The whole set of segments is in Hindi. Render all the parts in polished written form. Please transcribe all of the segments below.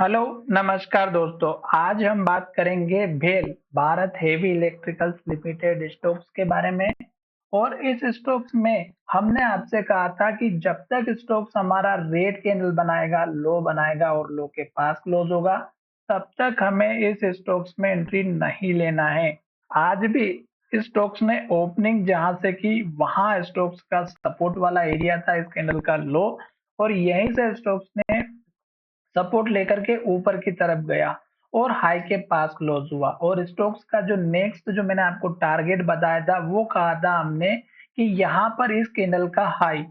हेलो, नमस्कार दोस्तों। आज हम बात करेंगे भेल Bharat heavy electricals limited stocks के बारे में। और इस स्टॉक्स में हमने आपसे कहा था कि जब तक स्टॉक्स हमारा रेड कैंडल बनाएगा, लो बनाएगा और लो के पास क्लोज होगा, तब तक हमें इस स्टॉक्स में एंट्री नहीं लेना है। आज भी स्टॉक्स ने ओपनिंग जहां से की, वहां स्टॉक्स का सपोर्ट वाला एरिया था इस कैंडल का लो, और यहीं से स्टॉक्स ने सपोर्ट लेकर के ऊपर की तरफ गया और हाई के पास क्लोज हुआ। और स्टॉक्स का जो नेक्स्ट जो मैंने आपको टारगेट बताया था, वो कहा था हमने कि यहाँ पर इस कैंडल का हाई,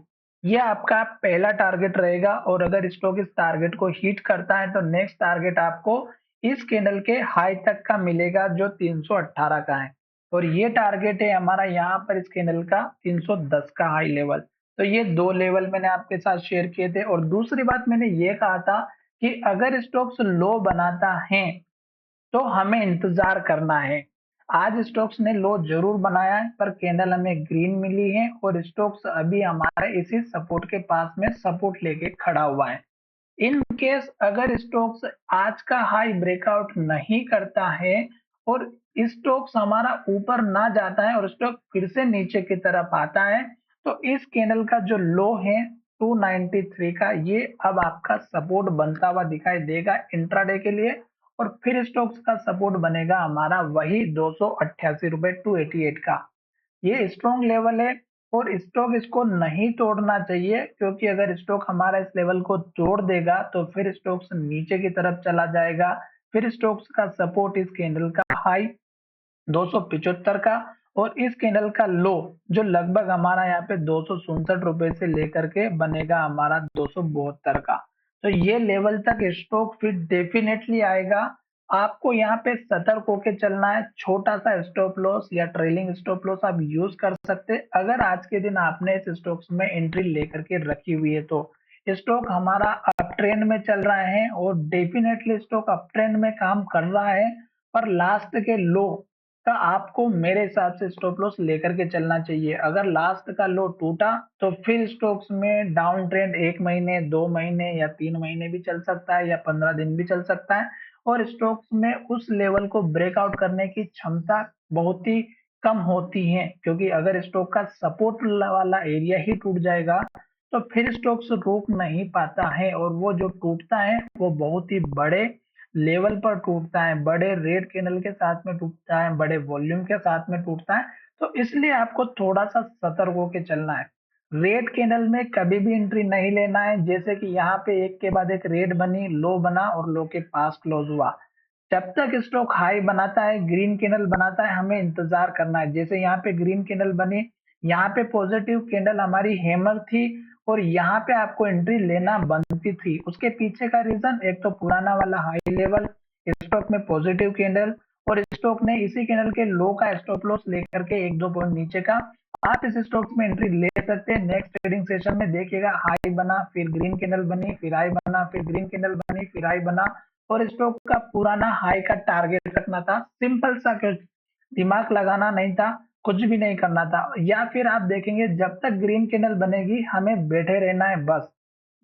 ये आपका पहला टारगेट रहेगा। और अगर स्टॉक इस टारगेट को हिट करता है तो नेक्स्ट टारगेट आपको इस कैंडल के हाई तक का मिलेगा, जो 318 का है। और ये टारगेट है हमारा यहाँ पर इस कैंडल का 310 का हाई लेवल। तो ये दो लेवल मैंने आपके साथ शेयर किए थे। और दूसरी बात मैंने ये कहा था कि अगर स्टॉक्स लो बनाता है तो हमें इंतजार करना है। आज स्टॉक्स ने लो जरूर बनाया है, पर कैंडल हमें ग्रीन मिली है और स्टॉक्स अभी हमारे इसी सपोर्ट के पास में सपोर्ट लेके खड़ा हुआ है। इन केस अगर स्टॉक्स आज का हाई ब्रेकआउट नहीं करता है और स्टॉक्स हमारा ऊपर ना जाता है और स्टॉक फिर से नीचे की तरफ आता है, तो इस कैंडल का जो लो है 293 का, ये अब आपका सपोर्ट बनता हुआ दिखाई देगा इंट्राडे के लिए। और फिर स्टॉक्स का सपोर्ट बनेगा हमारा वही 288 रुपए 288 का। ये स्ट्रॉन्ग लेवल है और स्टॉक इसको नहीं तोड़ना चाहिए, क्योंकि अगर स्टॉक हमारा इस लेवल को तोड़ देगा तो फिर स्टॉक्स नीचे की तरफ चला जाएगा। फिर स्टॉक्स का सपोर्ट इस कैंडल का हाई 275 का और इस कैंडल का लो जो लगभग हमारा यहाँ पे 267 रुपए से लेकर के बनेगा हमारा 272 का। तो ये लेवल तक स्टॉक फिर डेफिनेटली आएगा। आपको यहाँ पे सतर्क होके चलना है। छोटा सा स्टॉप लॉस या ट्रेलिंग स्टॉप लॉस आप यूज कर सकते हैं अगर आज के दिन आपने इस स्टॉक्स में एंट्री लेकर के रखी हुई है तो। स्टॉक हमारा अप ट्रेंड में चल रहा है और डेफिनेटली स्टॉक अप ट्रेंड में काम कर रहा है, पर लास्ट के लो का आपको मेरे हिसाब से स्टॉप लॉस लेकर के चलना चाहिए। अगर लास्ट का लो टूटा तो फिर स्टॉक्स में डाउन ट्रेंड 1 महीने, 2 महीने या 3 महीने भी चल सकता है या 15 दिन भी चल सकता है। और स्टॉक्स में उस लेवल को ब्रेकआउट करने की क्षमता बहुत ही कम होती है, क्योंकि अगर स्टॉक का सपोर्ट वाला एरिया ही टूट जाएगा तो फिर स्टॉक्स रोक नहीं पाता है। और वो जो टूटता है वो बहुत ही बड़े लेवल पर टूटता है, बड़े रेड कैंडल के साथ में टूटता है, बड़े वॉल्यूम के साथ में टूटता है। तो इसलिए आपको थोड़ा सा सतर्क होकर चलना है। रेड कैंडल में कभी भी एंट्री नहीं लेना है। जैसे कि यहाँ पे एक के बाद एक रेड बनी, लो बना और लो के पास क्लोज हुआ, जब तक स्टॉक हाई बनाता है, ग्रीन कैंडल बनाता है, हमें इंतजार करना है। जैसे यहाँ पे ग्रीन कैंडल बनी, यहाँ पे पॉजिटिव कैंडल हमारी हैमर थी और यहाँ पे आपको एंट्री लेना बनती थी। उसके पीछे का रीजन एक तो पुराना वाला हाई लेवल, स्टॉक में पॉजिटिव कैंडल, और स्टॉक ने इसी कैंडल के लो का स्टॉप लॉस लेकर के एक दो पॉइंट नीचे का आप इस स्टॉक्स में एंट्री ले सकते हैं। नेक्स्ट ट्रेडिंग सेशन में देखिएगा, हाई बना, फिर ग्रीन कैंडल बनी, फिर हाई बना, फिर ग्रीन कैंडल बनी, फिर हाई बना, और स्टॉक का पुराना हाई का टारगेट रखना था। सिंपल सा, कुछ दिमाग लगाना नहीं था, कुछ भी नहीं करना था। या फिर आप देखेंगे जब तक ग्रीन कैंडल बनेगी हमें बैठे रहना है बस।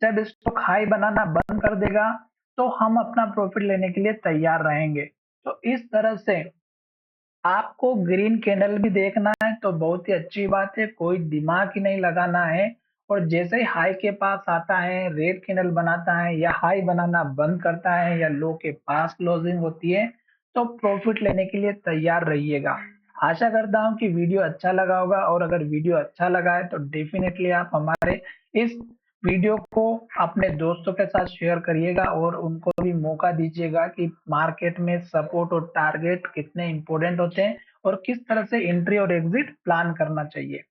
जब स्टॉक हाई बनाना बंद कर देगा तो हम अपना प्रॉफिट लेने के लिए तैयार रहेंगे। तो इस तरह से आपको ग्रीन कैंडल भी देखना है तो बहुत ही अच्छी बात है, कोई दिमाग ही नहीं लगाना है। और जैसे ही हाई के पास आता है, रेड कैंडल बनाता है या हाई बनाना बंद करता है या लो के पास क्लोजिंग होती है, तो प्रॉफिट लेने के लिए तैयार रहिएगा। आशा करता हूँ कि वीडियो अच्छा लगा होगा, और अगर वीडियो अच्छा लगा है तो डेफिनेटली आप हमारे इस वीडियो को अपने दोस्तों के साथ शेयर करिएगा और उनको भी मौका दीजिएगा कि मार्केट में सपोर्ट और टारगेट कितने इंपॉर्टेंट होते हैं और किस तरह से एंट्री और एग्जिट प्लान करना चाहिए।